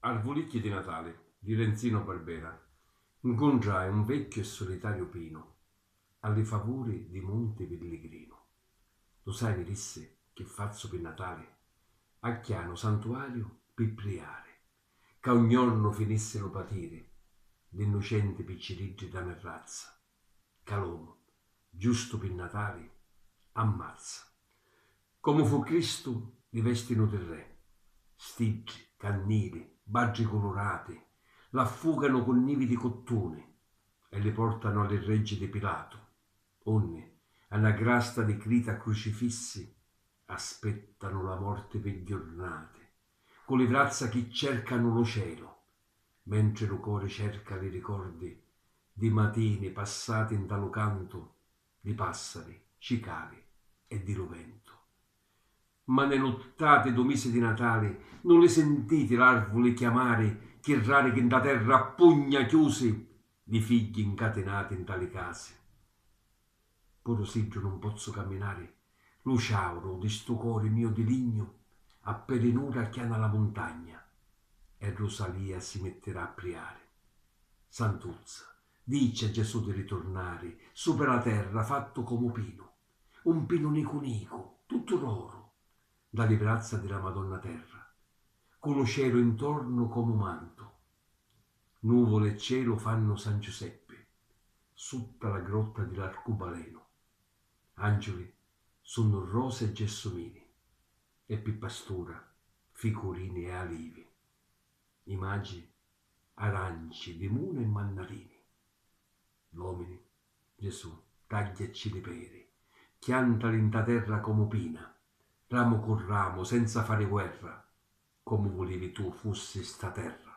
Arvolicchi di Natale di Lenzino Barbera. Incontrai un vecchio e solitario pino alle favori di Monte Pellegrino. Lo sai, mi disse, che fazzo per Natale? A chiano santuario per priare, che ogni giorno finissero patire l'innocente picciriddi da una razza, che l'uomo, giusto per Natale, ammazza. Come fu Cristo, li vestino del re, stiggi, cannili, baggi colorati, l'affugano con nivi di cottone e li portano alle regge di Pilato, onne, alla grasta di crita crocifissi, aspettano la morte per giornate, con le braccia che cercano lo cielo, mentre lo cuore cerca i ricordi di matine passati in talo canto, di passeri, cicali e di rovento. Ma ne nottate do mese di Natale, non le sentite l'arvole chiamare, che rari che in da terra a pugna chiusi, di figli incatenati in tali case. Pur siggio non posso camminare, luciauro di sto cuore mio di ligno, a perenura chiana la montagna, e Rosalia si metterà a priare. Santuzza, dice a Gesù di ritornare su per la terra fatto come pino, un pino nico nico, tutto d'oro, dalle braccia della Madonna Terra, con lo cielo intorno come un manto. Nuvole e cielo fanno San Giuseppe, sotto la grotta dell'arcobaleno. Angeli sono rose e gelsomini, e pippastura, ficorini e alivi. I magi, aranci, limone e mannarini. L'uomini, Gesù, tagliaci le pere, chiantali in ta terra come pina, ramo con ramo, senza fare guerra, come volevi tu fossi sta terra.